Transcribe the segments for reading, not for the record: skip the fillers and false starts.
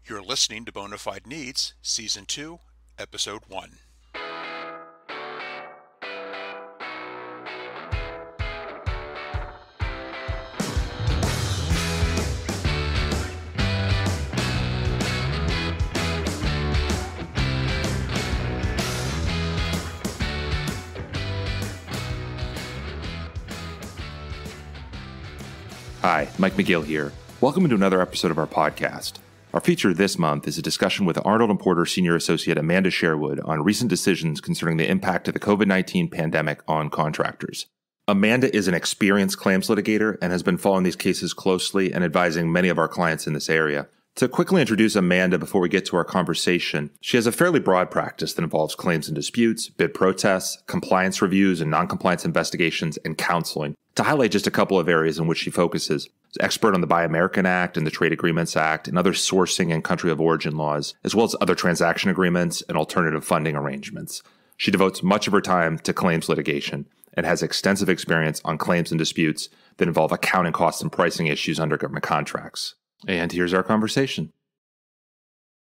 You're listening to Bona Fide Needs, Season 2, Episode 1. Hi, Mike McGill here. Welcome to another episode of our podcast. Our feature this month is a discussion with Arnold and Porter Senior Associate Amanda Sherwood on recent decisions concerning the impact of the COVID-19 pandemic on contractors. Amanda is an experienced claims litigator and has been following these cases closely and advising many of our clients in this area. To quickly introduce Amanda before we get to our conversation, she has a fairly broad practice that involves claims and disputes, bid protests, compliance reviews and non-compliance investigations, and counseling. To highlight just a couple of areas in which she focuses, she's expert on the Buy American Act and the Trade Agreements Act and other sourcing and country of origin laws, as well as other transaction agreements and alternative funding arrangements. She devotes much of her time to claims litigation and has extensive experience on claims and disputes that involve accounting costs and pricing issues under government contracts. And here's our conversation.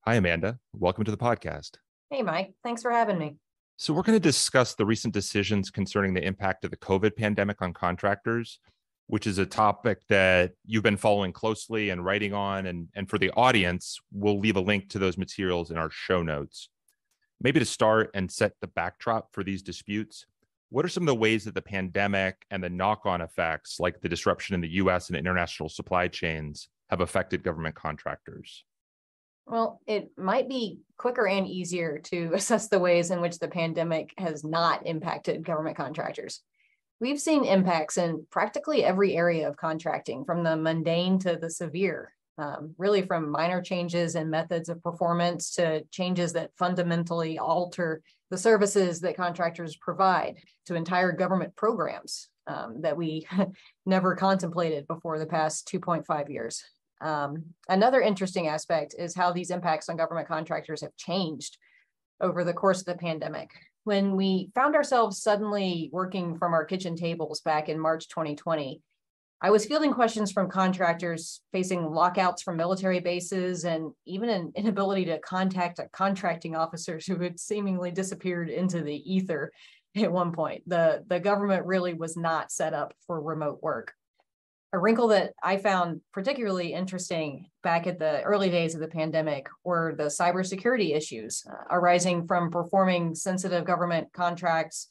Hi, Amanda. Welcome to the podcast. Hey, Mike. Thanks for having me. So we're going to discuss the recent decisions concerning the impact of the COVID pandemic on contractors, which is a topic that you've been following closely and writing on. And for the audience, we'll leave a link to those materials in our show notes. Maybe to start and set the backdrop for these disputes, what are some of the ways that the pandemic and the knock-on effects, like the disruption in the U.S. and international supply chains, have affected government contractors? Well, it might be quicker and easier to assess the ways in which the pandemic has not impacted government contractors. We've seen impacts in practically every area of contracting, from the mundane to the severe, really from minor changes in methods of performance to changes that fundamentally alter the services that contractors provide, to entire government programs that we never contemplated before the past 2.5 years. Another interesting aspect is how these impacts on government contractors have changed over the course of the pandemic. When we found ourselves suddenly working from our kitchen tables back in March 2020, I was fielding questions from contractors facing lockouts from military bases and even an inability to contact contracting officers who had seemingly disappeared into the ether at one point. The government really was not set up for remote work. A wrinkle that I found particularly interesting back at the early days of the pandemic were the cybersecurity issues arising from performing sensitive government contracts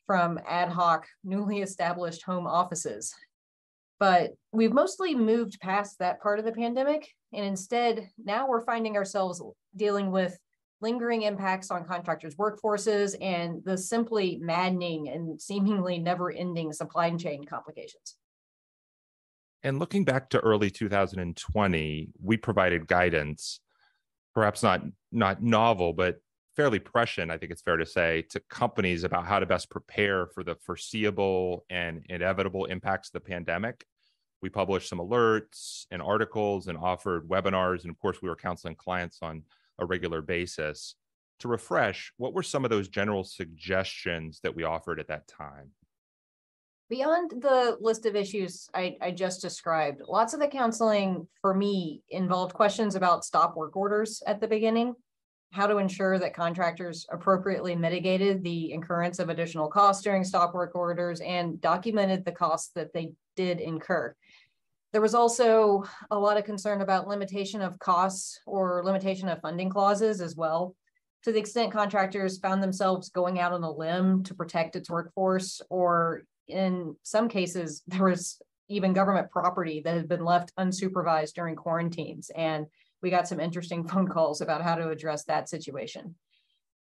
from ad hoc, newly established home offices. But we've mostly moved past that part of the pandemic, and instead, now we're finding ourselves dealing with lingering impacts on contractors' workforces and the simply maddening and seemingly never-ending supply chain complications. And looking back to early 2020, we provided guidance, perhaps not novel, but fairly prescient, I think it's fair to say, to companies about how to best prepare for the foreseeable and inevitable impacts of the pandemic. We published some alerts and articles and offered webinars. And of course, we were counseling clients on a regular basis. To refresh, what were some of those general suggestions that we offered at that time? Beyond the list of issues I just described, lots of the counseling for me involved questions about stop work orders at the beginning, how to ensure that contractors appropriately mitigated the incurrence of additional costs during stop work orders and documented the costs that they did incur. There was also a lot of concern about limitation of costs or limitation of funding clauses as well. To the extent contractors found themselves going out on a limb to protect its workforce, or in some cases, there was even government property that had been left unsupervised during quarantines. And we got some interesting phone calls about how to address that situation.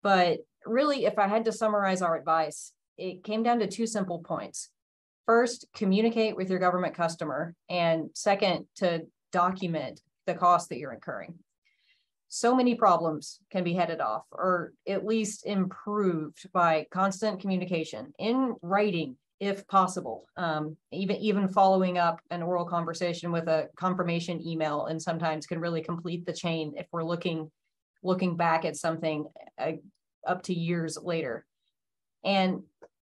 But really, if I had to summarize our advice, it came down to two simple points. First, communicate with your government customer. And second, to document the cost that you're incurring. So many problems can be headed off, or at least improved, by constant communication in writing, if possible, even following up an oral conversation with a confirmation email, and sometimes can really complete the chain if we're looking back at something up to years later. And,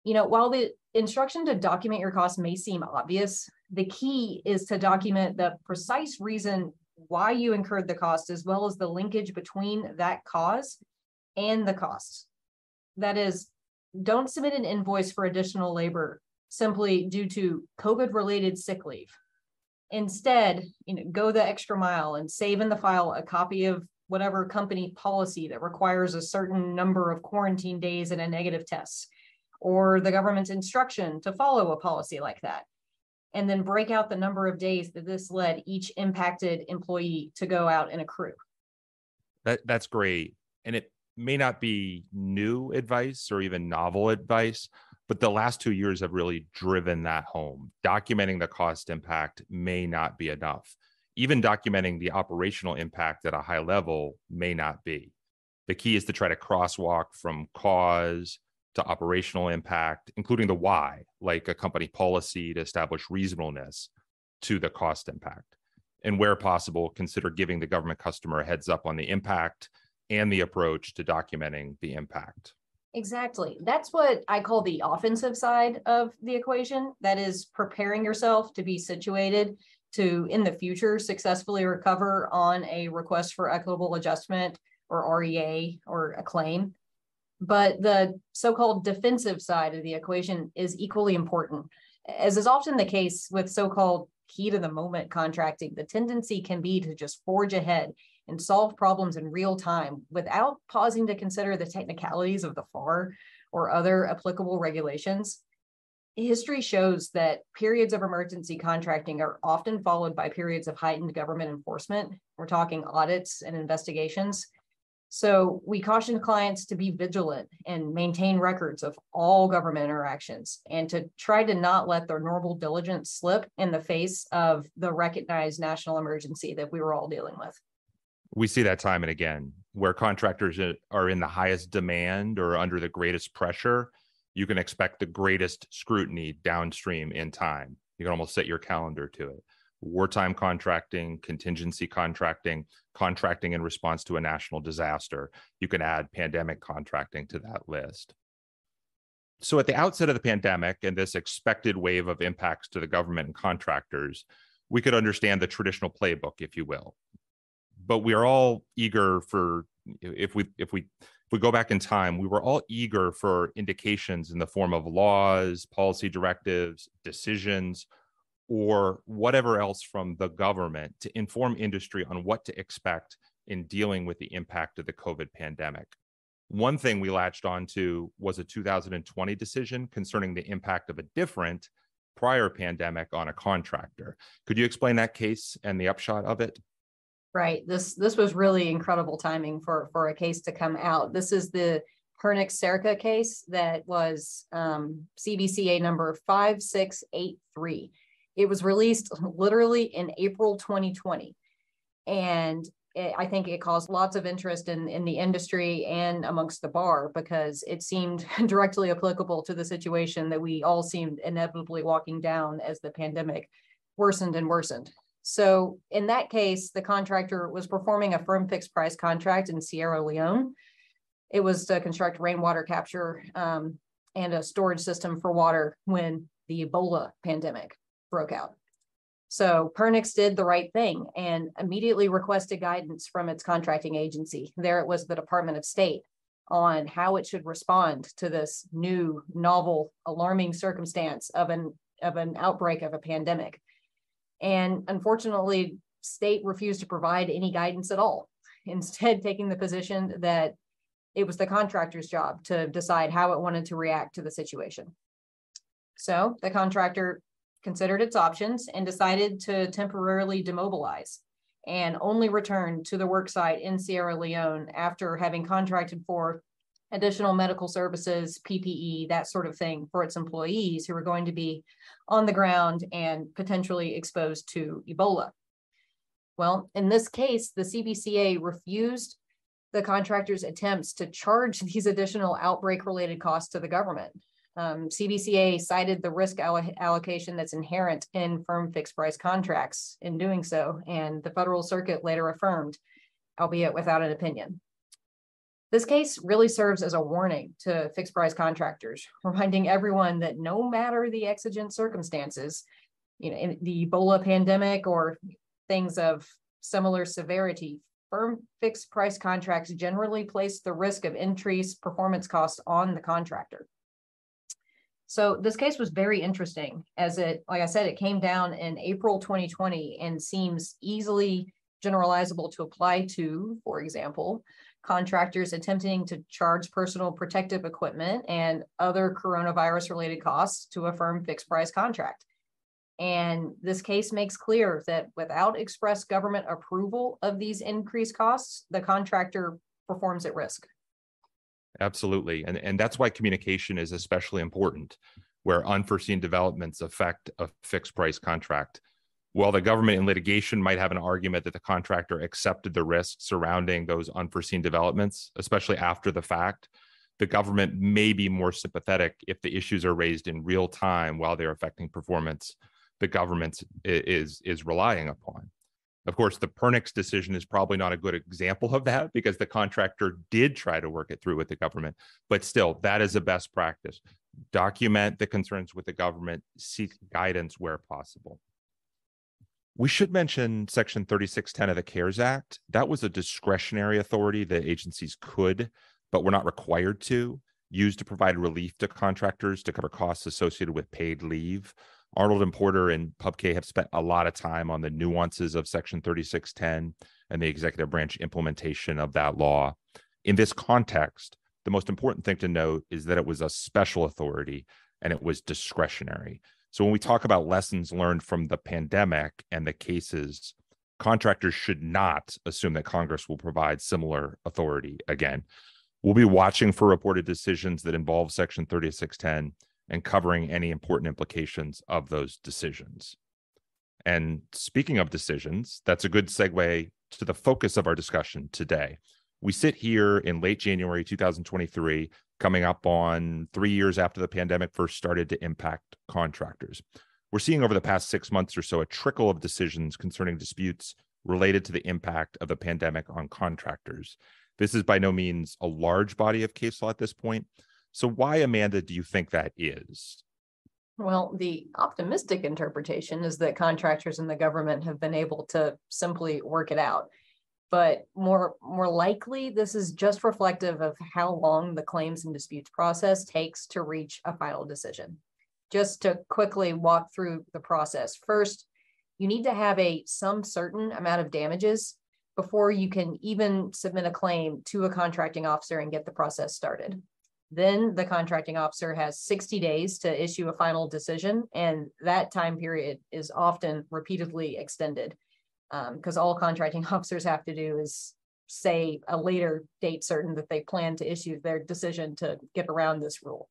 while the instruction to document your costs may seem obvious, the key is to document the precise reason why you incurred the cost, as well as the linkage between that cause and the costs. That is, don't submit an invoice for additional labor simply due to COVID-related sick leave. Instead, go the extra mile and save in the file a copy of whatever company policy that requires a certain number of quarantine days and a negative test, or the government's instruction to follow a policy like that. And then break out the number of days that this led each impacted employee to go out and accrue. That's great. And it may not be new advice or even novel advice, but the last 2 years have really driven that home. Documenting the cost impact may not be enough. Even documenting the operational impact at a high level may not be. The key is to try to crosswalk from cause to operational impact, including the why, like a company policy to establish reasonableness, to the cost impact. And where possible, consider giving the government customer a heads up on the impact and the approach to documenting the impact. Exactly. That's what I call the offensive side of the equation. That is preparing yourself to be situated to, in the future, successfully recover on a request for equitable adjustment or REA or a claim. But the so-called defensive side of the equation is equally important. As is often the case with so-called heat of the moment contracting, the tendency can be to just forge ahead and solve problems in real time without pausing to consider the technicalities of the FAR or other applicable regulations. History shows that periods of emergency contracting are often followed by periods of heightened government enforcement. We're talking audits and investigations. So we caution clients to be vigilant and maintain records of all government interactions and to try to not let their normal diligence slip in the face of the recognized national emergency that we were all dealing with. We see that time and again, where contractors are in the highest demand or under the greatest pressure. You can expect the greatest scrutiny downstream in time. You can almost set your calendar to it. Wartime contracting, contingency contracting, contracting in response to a national disaster. You can add pandemic contracting to that list. So at the outset of the pandemic and this expected wave of impacts to the government and contractors, we could understand the traditional playbook, if you will. But we are all eager for, if we go back in time, we were all eager for indications in the form of laws, policy directives, decisions, or whatever else from the government to inform industry on what to expect in dealing with the impact of the COVID pandemic. One thing we latched onto was a 2020 decision concerning the impact of a different prior pandemic on a contractor. Could you explain that case and the upshot of it? Right. This was really incredible timing for a case to come out. This is the Pernix-Serica case that was CBCA number 5683. It was released literally in April 2020. And I think it caused lots of interest in the industry and amongst the bar because it seemed directly applicable to the situation that we all seemed inevitably walking down as the pandemic worsened and worsened. So in that case, the contractor was performing a firm fixed price contract in Sierra Leone. It was to construct rainwater capture and a storage system for water when the Ebola pandemic broke out. So Pernix did the right thing and immediately requested guidance from its contracting agency. There it was the Department of State on how it should respond to this new, novel, alarming circumstance of an outbreak of a pandemic. And unfortunately, state refused to provide any guidance at all, instead taking the position that it was the contractor's job to decide how it wanted to react to the situation. So the contractor considered its options and decided to temporarily demobilize and only return to the work site in Sierra Leone after having contracted for additional medical services, PPE, that sort of thing for its employees who were going to be on the ground and potentially exposed to Ebola. Well, in this case, the CBCA refused the contractor's attempts to charge these additional outbreak-related costs to the government. CBCA cited the risk allocation that's inherent in firm fixed price contracts in doing so, and the Federal Circuit later affirmed, albeit without an opinion. This case really serves as a warning to fixed price contractors, reminding everyone that no matter the exigent circumstances, in the Ebola pandemic or things of similar severity, firm fixed price contracts generally place the risk of increased performance costs on the contractor. So this case was very interesting as it, like I said, it came down in April 2020 and seems easily generalizable to apply to, for example, contractors attempting to charge personal protective equipment and other coronavirus related costs to a firm fixed price contract. And this case makes clear that without express government approval of these increased costs, the contractor performs at risk. Absolutely. And that's why communication is especially important, where unforeseen developments affect a fixed price contract. While the government in litigation might have an argument that the contractor accepted the risks surrounding those unforeseen developments, especially after the fact, the government may be more sympathetic if the issues are raised in real time while they're affecting performance the government is relying upon. Of course, the Pernix decision is probably not a good example of that because the contractor did try to work it through with the government, but still, that is a best practice. Document the concerns with the government, seek guidance where possible. We should mention Section 3610 of the CARES Act. That was a discretionary authority that agencies could, but were not required to, use to provide relief to contractors to cover costs associated with paid leave. Arnold and Porter and PubK have spent a lot of time on the nuances of Section 3610 and the executive branch implementation of that law. In this context, the most important thing to note is that it was a special authority and it was discretionary. So when we talk about lessons learned from the pandemic and the cases, contractors should not assume that Congress will provide similar authority again. We'll be watching for reported decisions that involve Section 3610 and covering any important implications of those decisions. And speaking of decisions, that's a good segue to the focus of our discussion today. We sit here in late January 2023, coming up on 3 years after the pandemic first started to impact contractors. We're seeing over the past 6 months or so a trickle of decisions concerning disputes related to the impact of the pandemic on contractors. This is by no means a large body of case law at this point. So why, Amanda, do you think that is? Well, the optimistic interpretation is that contractors and the government have been able to simply work it out. But more likely, this is just reflective of how long the claims and disputes process takes to reach a final decision. Just to quickly walk through the process. First, you need to have some certain amount of damages before you can even submit a claim to a contracting officer and get the process started. Then the contracting officer has 60 days to issue a final decision, and that time period is often repeatedly extended because all contracting officers have to do is say a later date certain that they plan to issue their decision to get around this rule.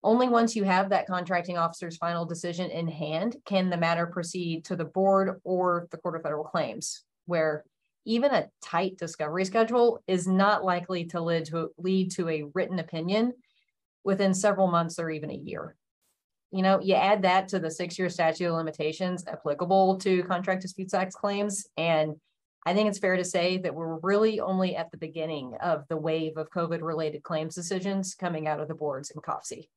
Only once you have that contracting officer's final decision in hand can the matter proceed to the board or the Court of Federal Claims, where even a tight discovery schedule is not likely to lead to a written opinion within several months or even a year. You know, you add that to the 6-year statute of limitations applicable to Contract Disputes Act claims, and I think it's fair to say that we're really only at the beginning of the wave of COVID-related claims decisions coming out of the boards in COFC.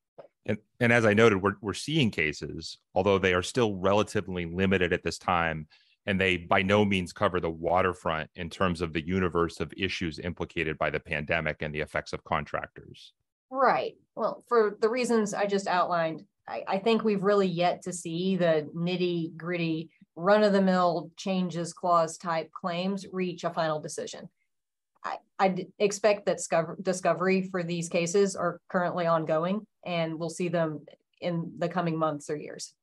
And as I noted, we're seeing cases, although they are still relatively limited at this time, and they by no means cover the waterfront in terms of the universe of issues implicated by the pandemic and the effects of contractors. Right. Well, for the reasons I just outlined, I think we've really yet to see the nitty-gritty, run-of-the-mill changes clause type claims reach a final decision. I expect that discovery for these cases are currently ongoing, and we'll see them in the coming months or years.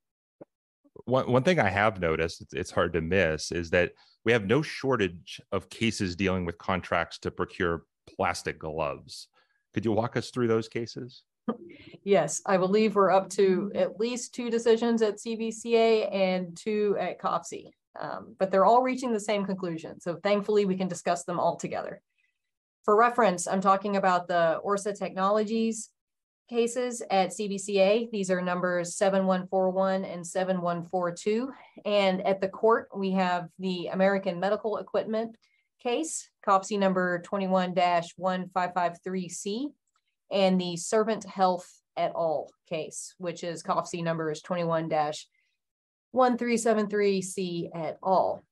One thing I have noticed, it's hard to miss, is that we have no shortage of cases dealing with contracts to procure plastic gloves. Could you walk us through those cases? Yes, I believe we're up to at least 2 decisions at CBCA and 2 at COFC, but they're all reaching the same conclusion. So thankfully, we can discuss them all together. For reference, I'm talking about the Orsa Technologies cases at CBCA. These are numbers 7141 and 7142. And at the court, we have the American Medical Equipment case, COFC number 21-1553C, and the Servant Health et al. Case, which is COFC numbers 21-1373C et al.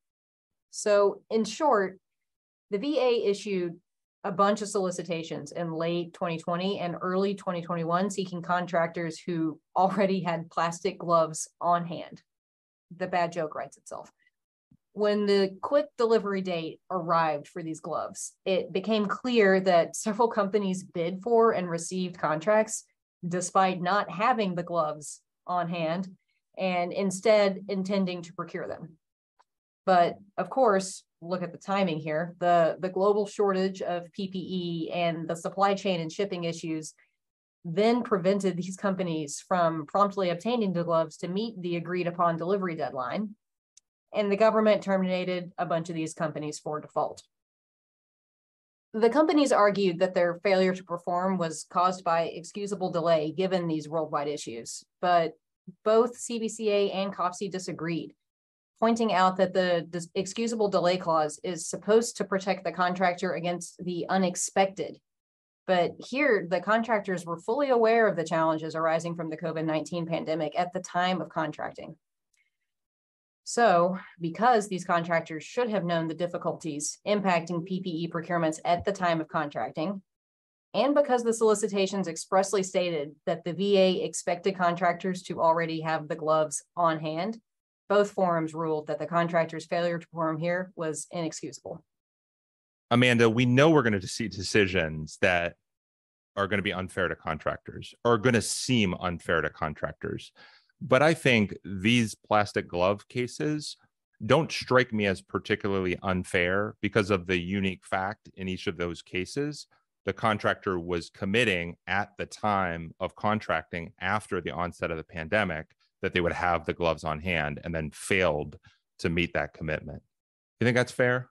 So in short, the VA issued a bunch of solicitations in late 2020 and early 2021 seeking contractors who already had plastic gloves on hand. The bad joke writes itself. When the quick delivery date arrived for these gloves, it became clear that several companies bid for and received contracts despite not having the gloves on hand and instead intending to procure them. But of course, look at the timing here. The global shortage of PPE and the supply chain and shipping issues then prevented these companies from promptly obtaining the gloves to meet the agreed upon delivery deadline. And the government terminated a bunch of these companies for default. The companies argued that their failure to perform was caused by excusable delay given these worldwide issues, but both CBCA and COPSI disagreed, pointing out that the excusable delay clause is supposed to protect the contractor against the unexpected. But here, the contractors were fully aware of the challenges arising from the COVID-19 pandemic at the time of contracting. So, because these contractors should have known the difficulties impacting PPE procurements at the time of contracting, and because the solicitations expressly stated that the VA expected contractors to already have the gloves on hand, both forums ruled that the contractor's failure to perform here was inexcusable. Amanda, we know we're going to see decisions that are going to be unfair to contractors, or going to seem unfair to contractors. But I think these plastic glove cases don't strike me as particularly unfair because of the unique fact in each of those cases. The contractor was committing at the time of contracting after the onset of the pandemic that they would have the gloves on hand and then failed to meet that commitment. You think that's fair?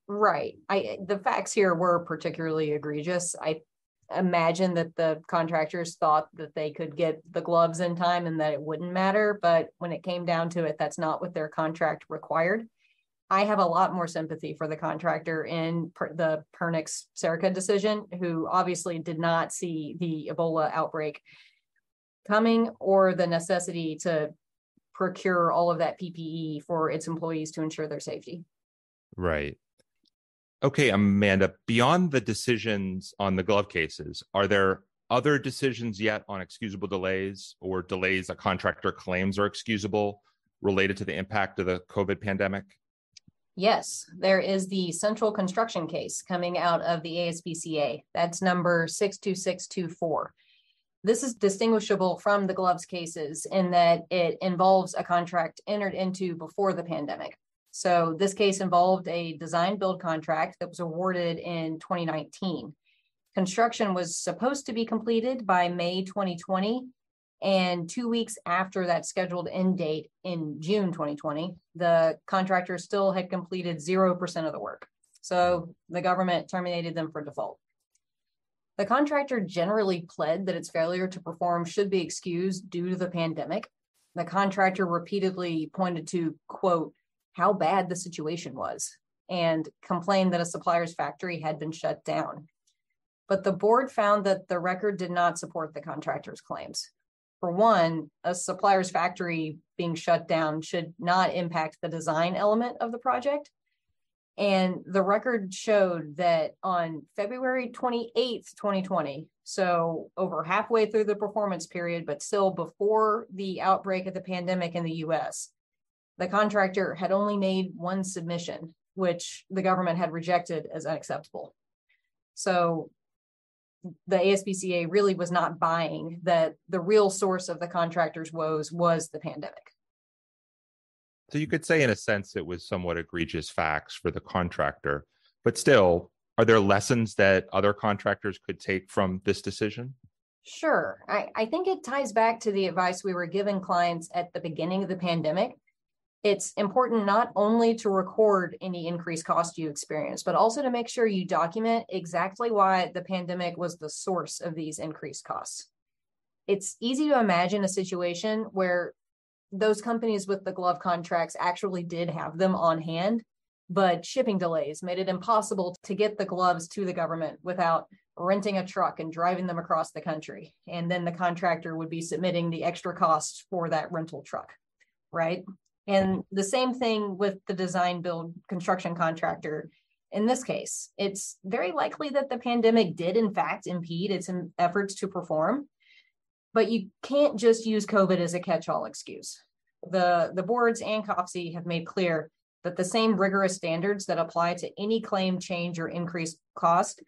Right. The facts here were particularly egregious. I imagine that the contractors thought that they could get the gloves in time and that it wouldn't matter. But when it came down to it, that's not what their contract required. I have a lot more sympathy for the contractor in the Pernix-Serica decision, who obviously did not see the Ebola outbreak coming or the necessity to procure all of that PPE for its employees to ensure their safety. Right. Okay, Amanda, beyond the decisions on the glove cases, are there other decisions yet on excusable delays or delays a contractor claims are excusable related to the impact of the COVID pandemic? Yes, there is the central construction case coming out of the ASPCA. That's number 62624. This is distinguishable from the gloves cases in that it involves a contract entered into before the pandemic. So this case involved a design build contract that was awarded in 2019. Construction was supposed to be completed by May 2020, and 2 weeks after that scheduled end date in June 2020, the contractor still had completed 0% of the work. So the government terminated them for default. The contractor generally pled that its failure to perform should be excused due to the pandemic. The contractor repeatedly pointed to, quote, how bad the situation was and complained that a supplier's factory had been shut down. But the board found that the record did not support the contractor's claims. For one, a supplier's factory being shut down should not impact the design element of the project. And the record showed that on February 28th, 2020, so over halfway through the performance period, but still before the outbreak of the pandemic in the US, the contractor had only made one submission, which the government had rejected as unacceptable. So the ASPCA really was not buying that the real source of the contractor's woes was the pandemic. So you could say, in a sense, it was somewhat egregious facts for the contractor, but still, are there lessons that other contractors could take from this decision? Sure. I think it ties back to the advice we were giving clients at the beginning of the pandemic. It's important not only to record any increased cost you experience, but also to make sure you document exactly why the pandemic was the source of these increased costs. It's easy to imagine a situation where those companies with the glove contracts actually did have them on hand, but shipping delays made it impossible to get the gloves to the government without renting a truck and driving them across the country. And then the contractor would be submitting the extra costs for that rental truck, right? And the same thing with the design build construction contractor. In this case, it's very likely that the pandemic did in fact impede its efforts to perform, but you can't just use COVID as a catch-all excuse. The boards and COPSI have made clear that the same rigorous standards that apply to any claim change or increased cost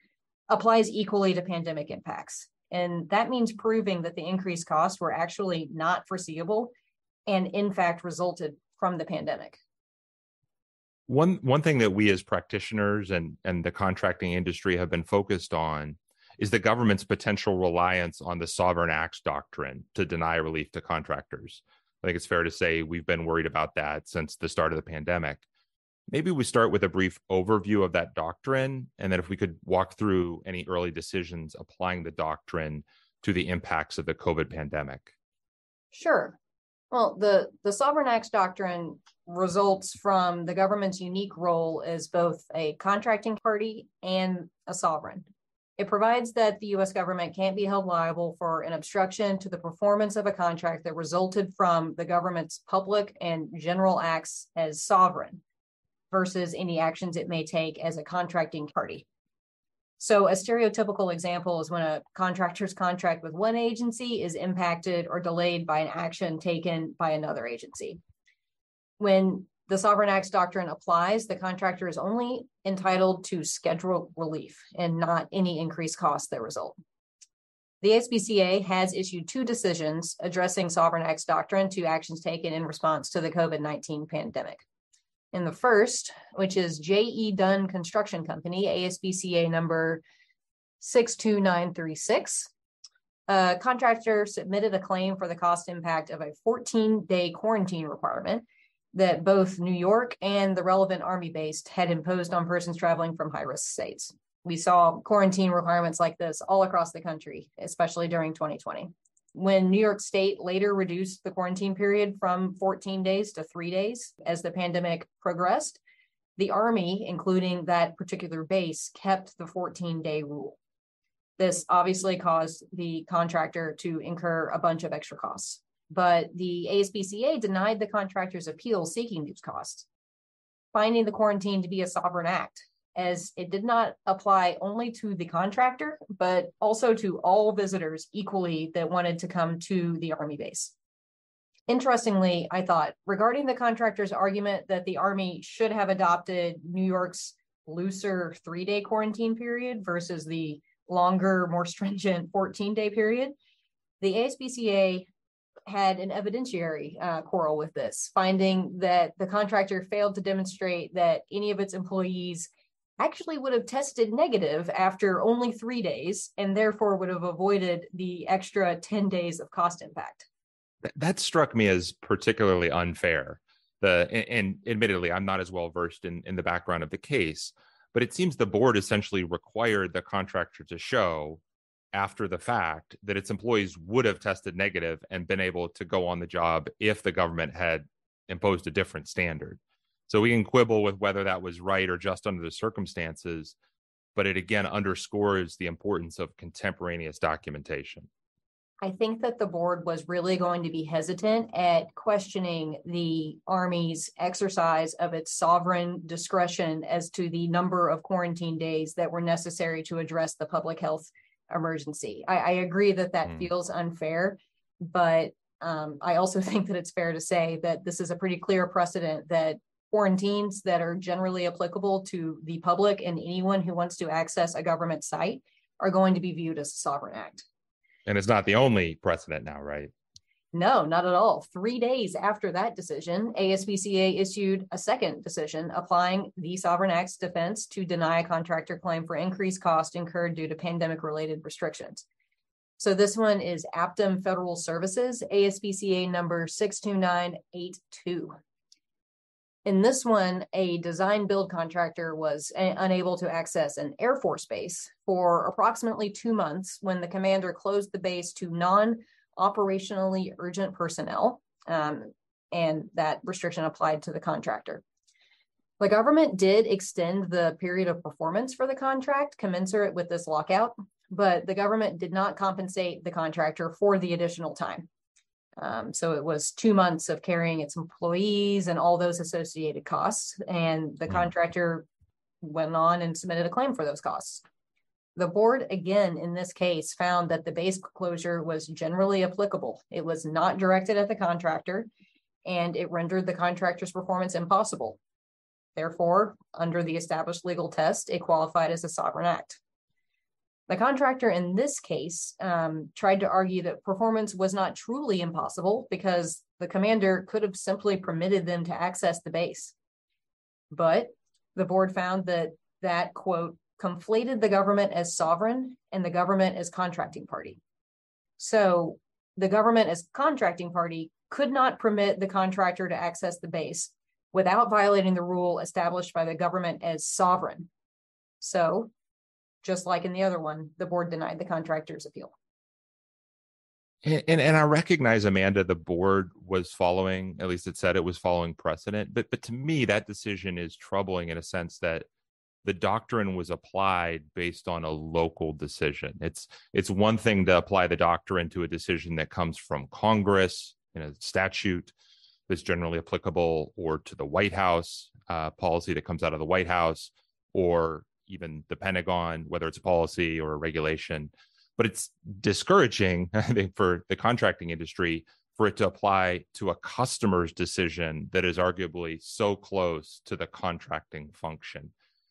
applies equally to pandemic impacts. And that means proving that the increased costs were actually not foreseeable and in fact resulted from the pandemic. One thing that we as practitioners and the contracting industry have been focused on is the government's potential reliance on the Sovereign Acts doctrine to deny relief to contractors. I think it's fair to say we've been worried about that since the start of the pandemic. Maybe we start with a brief overview of that doctrine, and then if we could walk through any early decisions applying the doctrine to the impacts of the COVID pandemic. Sure. Well, the Sovereign Acts doctrine results from the government's unique role as both a contracting party and a sovereign. It provides that the U.S. government can't be held liable for an obstruction to the performance of a contract that resulted from the government's public and general acts as sovereign versus any actions it may take as a contracting party. So a stereotypical example is when a contractor's contract with one agency is impacted or delayed by an action taken by another agency. When the Sovereign Acts doctrine applies, the contractor is only entitled to scheduled relief and not any increased costs that result. The ASPCA has issued 2 decisions addressing Sovereign Acts doctrine to actions taken in response to the COVID-19 pandemic. In the first, which is J.E. Dunn Construction Company, ASPCA number 62936, a contractor submitted a claim for the cost impact of a 14-day quarantine requirement that both New York and the relevant Army base had imposed on persons traveling from high-risk states. We saw quarantine requirements like this all across the country, especially during 2020. When New York State later reduced the quarantine period from 14 days to 3 days as the pandemic progressed, the Army, including that particular base, kept the 14-day rule. This obviously caused the contractor to incur a bunch of extra costs, but the ASPCA denied the contractor's appeal seeking these costs, finding the quarantine to be a sovereign act, as it did not apply only to the contractor, but also to all visitors equally that wanted to come to the Army base. Interestingly, I thought, regarding the contractor's argument that the Army should have adopted New York's looser 3-day quarantine period versus the longer, more stringent 14-day period, the ASPCA had an evidentiary quarrel with this, finding that the contractor failed to demonstrate that any of its employees actually would have tested negative after only 3 days and therefore would have avoided the extra 10 days of cost impact. That struck me as particularly unfair. And admittedly, I'm not as well versed in the background of the case, but it seems the board essentially required the contractor to show after the fact that its employees would have tested negative and been able to go on the job if the government had imposed a different standard. So we can quibble with whether that was right or just under the circumstances, but it again underscores the importance of contemporaneous documentation. I think that the board was really going to be hesitant at questioning the Army's exercise of its sovereign discretion as to the number of quarantine days that were necessary to address the public health emergency. I agree that feels unfair, but I also think that it's fair to say that this is a pretty clear precedent that quarantines that are generally applicable to the public and anyone who wants to access a government site are going to be viewed as a sovereign act. And it's not the only precedent now, right? No, not at all. 3 days after that decision, ASPCA issued a second decision applying the Sovereign Act's defense to deny a contractor claim for increased cost incurred due to pandemic-related restrictions. So this one is Aptum Federal Services, ASPCA number 62982. In this one, a design build contractor was unable to access an Air Force base for approximately 2 months when the commander closed the base to non-operationally urgent personnel, and that restriction applied to the contractor. The government did extend the period of performance for the contract commensurate with this lockout, but the government did not compensate the contractor for the additional time. So it was 2 months of carrying its employees and all those associated costs. And the contractor went on and submitted a claim for those costs. The board, again, in this case, found that the base closure was generally applicable. It was not directed at the contractor, and it rendered the contractor's performance impossible. Therefore, under the established legal test, it qualified as a sovereign act. The contractor in this case tried to argue that performance was not truly impossible because the commander could have simply permitted them to access the base. But the board found that quote, conflated the government as sovereign and the government as contracting party. So the government as contracting party could not permit the contractor to access the base without violating the rule established by the government as sovereign. So just like in the other one, the board denied the contractor's appeal. And I recognize, Amanda, the board was following, at least it said it was following precedent. But to me, that decision is troubling in a sense that the doctrine was applied based on a local decision. It's one thing to apply the doctrine to a decision that comes from Congress in a statute that's generally applicable, or to the White House policy that comes out of the White House, or even the Pentagon, whether it's a policy or a regulation. But it's discouraging, I think, for the contracting industry for it to apply to a customer's decision that is arguably so close to the contracting function.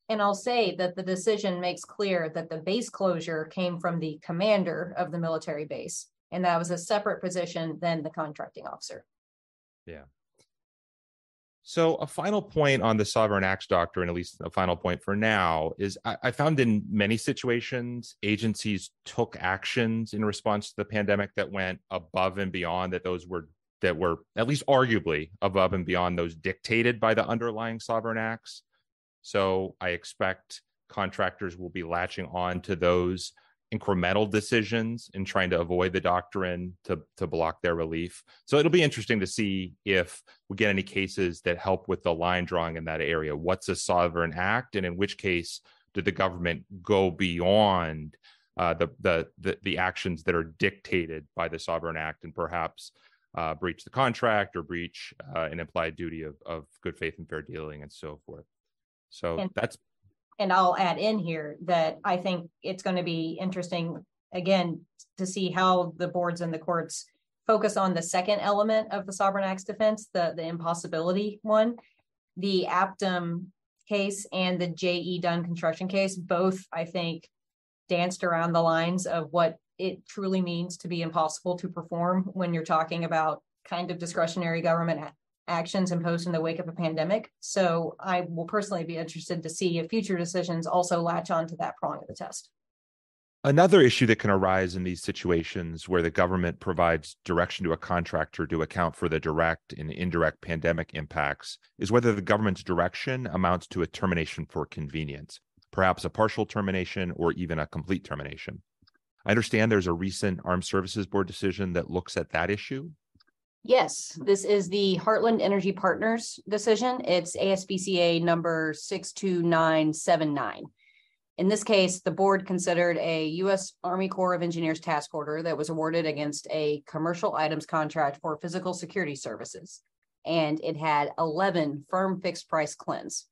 And I'll say that the decision makes clear that the base closure came from the commander of the military base, and that was a separate position than the contracting officer. Yeah. So a final point on the sovereign acts doctrine, at least a final point for now, is I found in many situations, agencies took actions in response to the pandemic that went above and beyond that were at least arguably above and beyond those dictated by the underlying sovereign acts. So I expect contractors will be latching on to those incremental decisions and trying to avoid the doctrine to block their relief. So it'll be interesting to see if we get any cases that help with the line drawing in that area. What's a sovereign act, and in which case did the government go beyond the actions that are dictated by the sovereign act and perhaps breach the contract or breach an implied duty of good faith and fair dealing and so forth. So And I'll add in here that I think it's going to be interesting, again, to see how the boards and the courts focus on the second element of the sovereign acts defense, the impossibility one. The Aptum case and the J.E. Dunn construction case, both, I think, danced around the lines of what it truly means to be impossible to perform when you're talking about kind of discretionary government actions imposed in the wake of a pandemic. So I will personally be interested to see if future decisions also latch on to that prong of the test. Another issue that can arise in these situations where the government provides direction to a contractor to account for the direct and indirect pandemic impacts is whether the government's direction amounts to a termination for convenience, perhaps a partial termination or even a complete termination. I understand there's a recent Armed Services Board decision that looks at that issue. Yes, this is the Heartland Energy Partners decision. It's ASPCA number 62979. In this case, the board considered a U.S. Army Corps of Engineers task order that was awarded against a commercial items contract for physical security services, and it had 11 firm fixed price CLINs.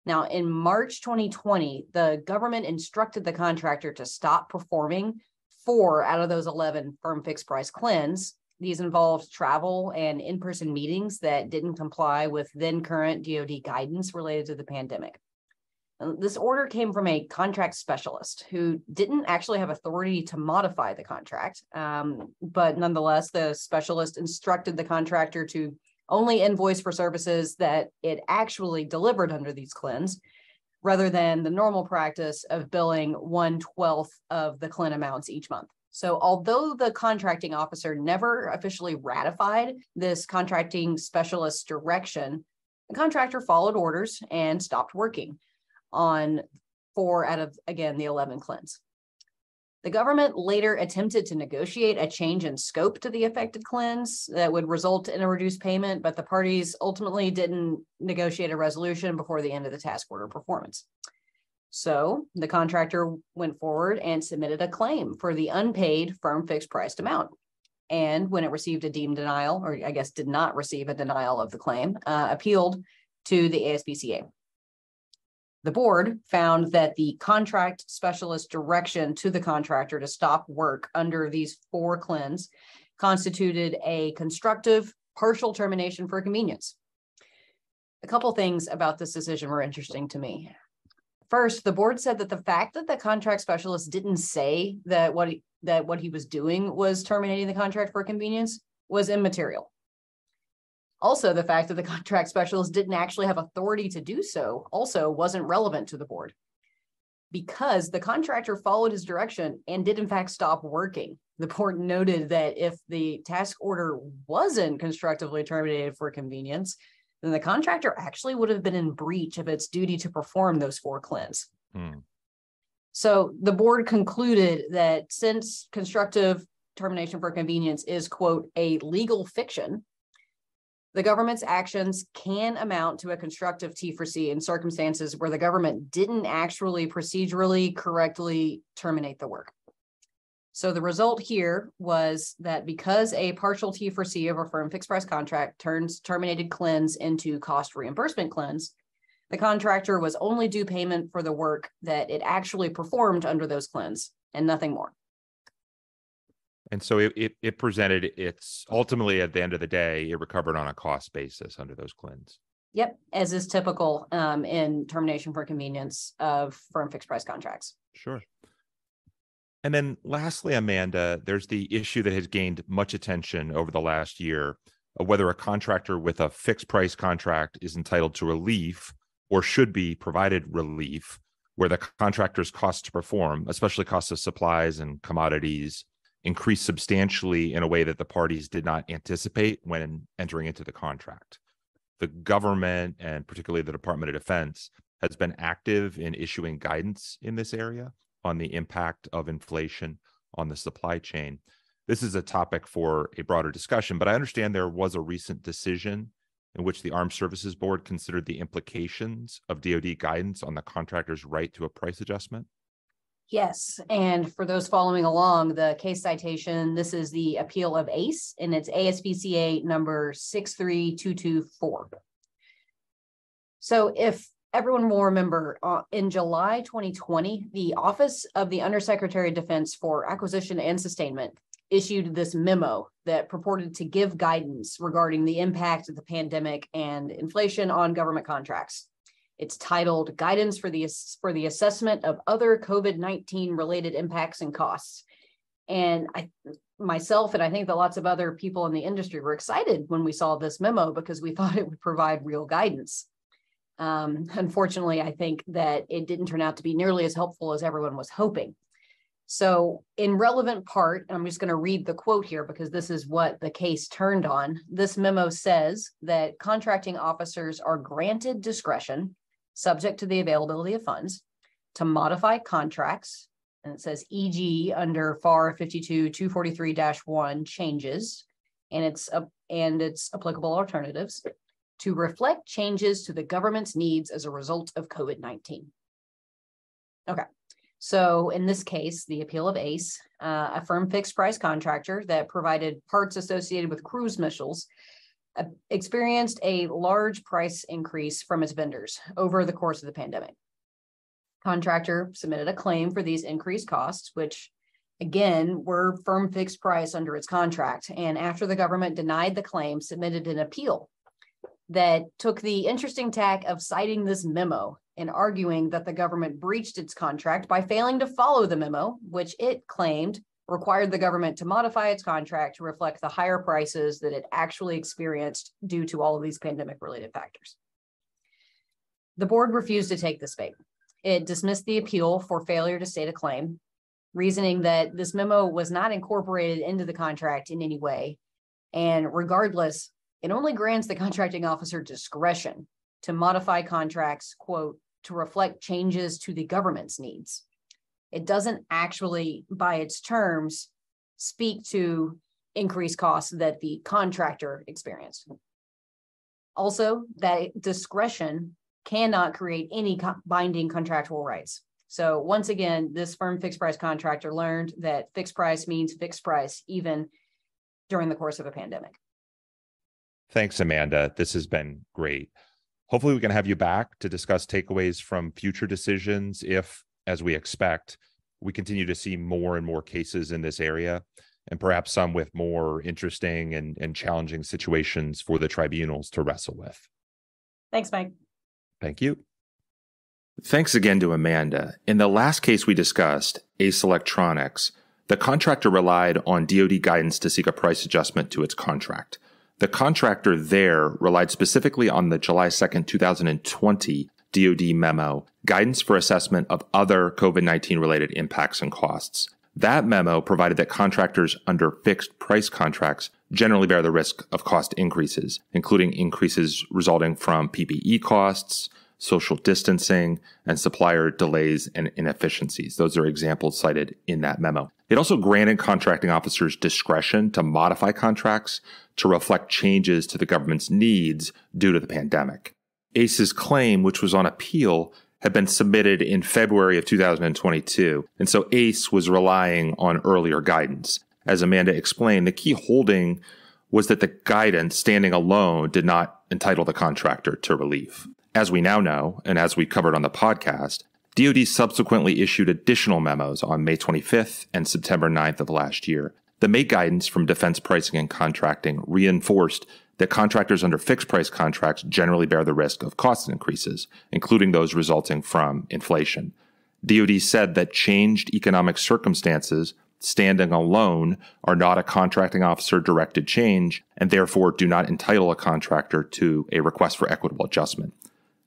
Now, in March 2020, the government instructed the contractor to stop performing 4 out of those 11 firm fixed price CLINs. These involved travel and in-person meetings that didn't comply with then current DoD guidance related to the pandemic. This order came from a contract specialist who didn't actually have authority to modify the contract, but nonetheless, the specialist instructed the contractor to only invoice for services that it actually delivered under these CLINs, rather than the normal practice of billing 1/12 of the CLIN amounts each month. So although the contracting officer never officially ratified this contracting specialist's direction, the contractor followed orders and stopped working on 4 out of, again, the 11 CLINs. The government later attempted to negotiate a change in scope to the affected CLINs that would result in a reduced payment, but the parties ultimately didn't negotiate a resolution before the end of the task order performance. So the contractor went forward and submitted a claim for the unpaid firm fixed priced amount. and when it received a deemed denial, or I guess did not receive a denial of the claim, appealed to the ASPCA. The board found that the contract specialist direction to the contractor to stop work under these 4 CLINs constituted a constructive partial termination for convenience. A couple things about this decision were interesting to me. First, the board said that the fact that the contract specialist didn't say that what he was doing was terminating the contract for convenience was immaterial. Also, the fact that the contract specialist didn't actually have authority to do so also wasn't relevant to the board, because the contractor followed his direction and did in fact stop working. The board noted that if the task order wasn't constructively terminated for convenience, then the contractor actually would have been in breach of its duty to perform those 4 CLINs. So the board concluded that since constructive termination for convenience is, quote, a legal fiction, the government's actions can amount to a constructive T4C in circumstances where the government didn't actually procedurally correctly terminate the work. So the result here was that because a partial T4C of a firm fixed price contract turns terminated CLINs into cost reimbursement CLINs, the contractor was only due payment for the work that it actually performed under those CLINs and nothing more. And so it presented its, ultimately at the end of the day, it recovered on a cost basis under those CLINs. Yep, as is typical in termination for convenience of firm fixed price contracts. Sure. And then lastly, Amanda, there's the issue that has gained much attention over the last year of whether a contractor with a fixed price contract is entitled to relief or should be provided relief where the contractor's costs to perform, especially costs of supplies and commodities, increase substantially in a way that the parties did not anticipate when entering into the contract. The government, and particularly the Department of Defense, has been active in issuing guidance in this area on the impact of inflation on the supply chain. This is a topic for a broader discussion, but I understand there was a recent decision in which the Armed Services Board considered the implications of DoD guidance on the contractor's right to a price adjustment. Yes, and for those following along, the case citation, this is the appeal of ACE, and it's ASPCA number 63224. So if everyone will remember, in July 2020, the Office of the Undersecretary of Defense for Acquisition and Sustainment issued this memo that purported to give guidance regarding the impact of the pandemic and inflation on government contracts. It's titled Guidance for the Assessment of Other COVID-19 Related Impacts and Costs. And myself, and I think that lots of other people in the industry were excited when we saw this memo because we thought it would provide real guidance. Unfortunately, I think that it didn't turn out to be nearly as helpful as everyone was hoping. So in relevant part, I'm just going to read the quote here because this is what the case turned on. This memo says that contracting officers are granted discretion, subject to the availability of funds, to modify contracts, and it says e.g. under FAR 52-243-1 changes and its applicable alternatives to reflect changes to the government's needs as a result of COVID-19. Okay, so in this case, the appeal of ACE, a firm fixed price contractor that provided parts associated with cruise missiles, experienced a large price increase from its vendors over the course of the pandemic. Contractor submitted a claim for these increased costs, which again were firm fixed price under its contract. And after the government denied the claim, submitted an appeal that took the interesting tack of citing this memo and arguing that the government breached its contract by failing to follow the memo, which it claimed required the government to modify its contract to reflect the higher prices that it actually experienced due to all of these pandemic-related factors. The board refused to take this bait. It dismissed the appeal for failure to state a claim, reasoning that this memo was not incorporated into the contract in any way, and regardless, it only grants the contracting officer discretion to modify contracts, quote, to reflect changes to the government's needs. It doesn't actually, by its terms, speak to increased costs that the contractor experienced. Also, that discretion cannot create any binding contractual rights. So once again, this firm fixed price contractor learned that fixed price means fixed price, even during the course of a pandemic. Thanks, Amanda. This has been great. Hopefully we can have you back to discuss takeaways from future decisions if, as we expect, we continue to see more and more cases in this area, and perhaps some with more interesting and challenging situations for the tribunals to wrestle with. Thanks, Mike. Thank you. Thanks again to Amanda. In the last case we discussed, Ace Electronics, the contractor relied on DoD guidance to seek a price adjustment to its contract. The contractor there relied specifically on the July 2nd, 2020 DoD memo, Guidance for Assessment of Other COVID-19 Related Impacts and Costs. That memo provided that contractors under fixed price contracts generally bear the risk of cost increases, including increases resulting from PPE costs, social distancing, and supplier delays and inefficiencies. Those are examples cited in that memo. It also granted contracting officers discretion to modify contracts to reflect changes to the government's needs due to the pandemic. ACE's claim, which was on appeal, had been submitted in February of 2022, and so ACE was relying on earlier guidance. As Amanda explained, the key holding was that the guidance, standing alone, did not entitle the contractor to relief. As we now know, and as we covered on the podcast, DoD subsequently issued additional memos on May 25th and September 9th of last year. The May guidance from Defense Pricing and Contracting reinforced that contractors under fixed price contracts generally bear the risk of cost increases, including those resulting from inflation. DoD said that changed economic circumstances, standing alone, are not a contracting officer directed change and therefore do not entitle a contractor to a request for equitable adjustment.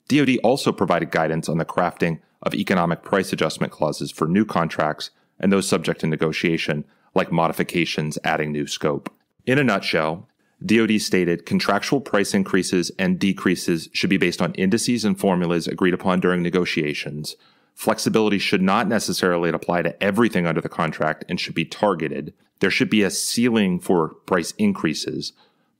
DoD also provided guidance on the crafting of economic price adjustment clauses for new contracts and those subject to negotiation, like modifications adding new scope. In a nutshell, DoD stated contractual price increases and decreases should be based on indices and formulas agreed upon during negotiations. Flexibility should not necessarily apply to everything under the contract and should be targeted. There should be a ceiling for price increases.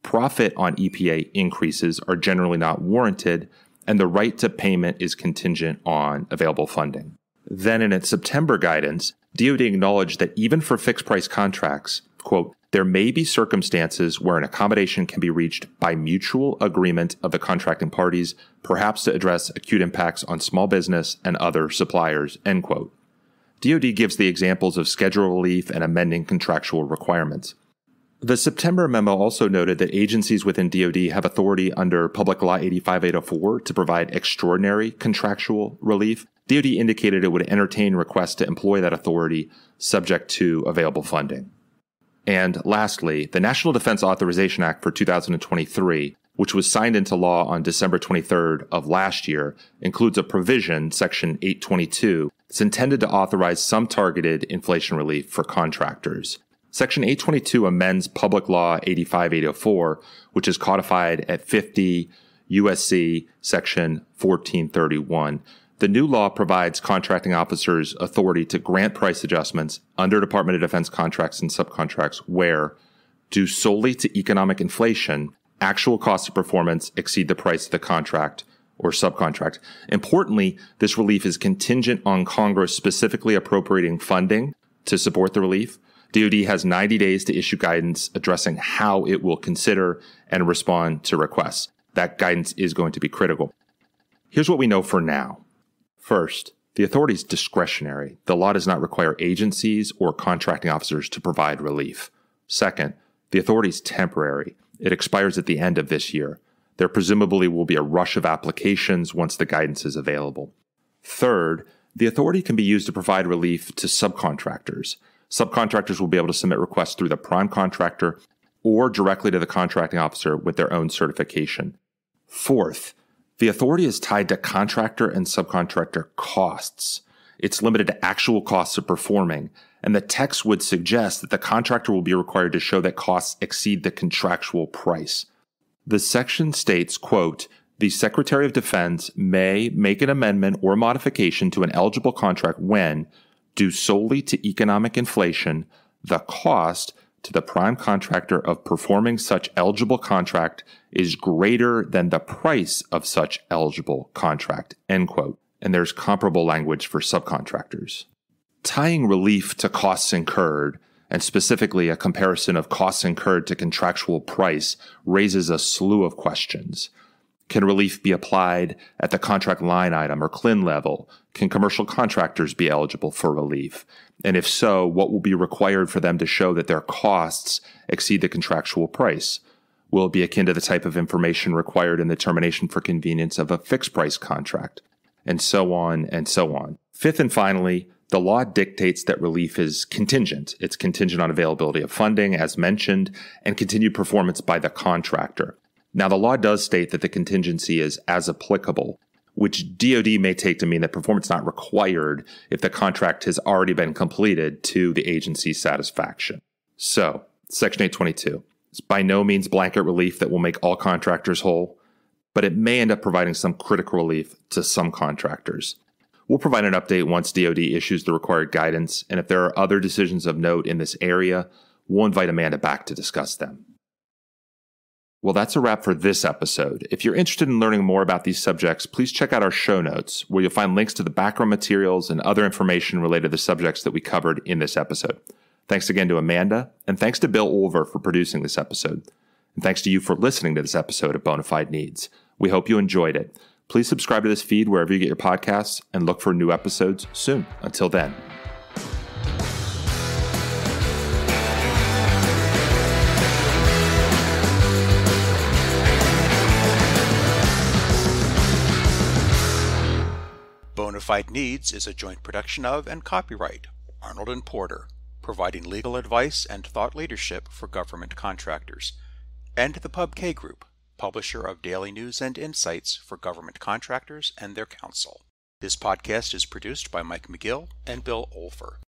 Profit on EPA increases are generally not warranted, and the right to payment is contingent on available funding. Then in its September guidance, DoD acknowledged that even for fixed price contracts, quote, there may be circumstances where an accommodation can be reached by mutual agreement of the contracting parties, perhaps to address acute impacts on small business and other suppliers, end quote. DoD gives the examples of schedule relief and amending contractual requirements. The September memo also noted that agencies within DoD have authority under Public Law 85804 to provide extraordinary contractual relief. DoD indicated it would entertain requests to employ that authority subject to available funding. And lastly, the National Defense Authorization Act for 2023, which was signed into law on December 23rd of last year, includes a provision, Section 822, that's intended to authorize some targeted inflation relief for contractors. Section 822 amends Public Law 85804, which is codified at 50 U.S.C. Section 1431. The new law provides contracting officers authority to grant price adjustments under Department of Defense contracts and subcontracts where, due solely to economic inflation, actual costs of performance exceed the price of the contract or subcontract. Importantly, this relief is contingent on Congress specifically appropriating funding to support the relief. DoD has 90 days to issue guidance addressing how it will consider and respond to requests. That guidance is going to be critical. Here's what we know for now. First, the authority is discretionary. The law does not require agencies or contracting officers to provide relief. Second, the authority is temporary. It expires at the end of this year. There presumably will be a rush of applications once the guidance is available. Third, the authority can be used to provide relief to subcontractors. Subcontractors will be able to submit requests through the prime contractor or directly to the contracting officer with their own certification. Fourth, the authority is tied to contractor and subcontractor costs. It's limited to actual costs of performing, and the text would suggest that the contractor will be required to show that costs exceed the contractual price. The section states, quote, the Secretary of Defense may make an amendment or modification to an eligible contract when, due solely to economic inflation, the cost to the prime contractor of performing such eligible contract is greater than the price of such eligible contract, end quote. And there's comparable language for subcontractors. Tying relief to costs incurred and specifically a comparison of costs incurred to contractual price raises a slew of questions. Can relief be applied at the contract line item or CLIN level? Can commercial contractors be eligible for relief? And if so, what will be required for them to show that their costs exceed the contractual price? Will it be akin to the type of information required in the termination for convenience of a fixed price contract? And so on and so on. Fifth and finally, the law dictates that relief is contingent. It's contingent on availability of funding, as mentioned, and continued performance by the contractor. Now, the law does state that the contingency is as applicable, which DoD may take to mean that performance is not required if the contract has already been completed to the agency's satisfaction. So, Section 822 is by no means blanket relief that will make all contractors whole, but it may end up providing some critical relief to some contractors. We'll provide an update once DoD issues the required guidance, and if there are other decisions of note in this area, we'll invite Amanda back to discuss them. Well, that's a wrap for this episode. If you're interested in learning more about these subjects, please check out our show notes, where you'll find links to the background materials and other information related to the subjects that we covered in this episode. Thanks again to Amanda, and thanks to Bill Olver for producing this episode. And thanks to you for listening to this episode of Bona Fide Needs. We hope you enjoyed it. Please subscribe to this feed wherever you get your podcasts and look for new episodes soon. Until then. Bona Fide Needs is a joint production of and copyright Arnold and Porter, providing legal advice and thought leadership for government contractors, and the Pub K Group, publisher of daily news and insights for government contractors and their counsel. This podcast is produced by Mike McGill and Bill Olfer.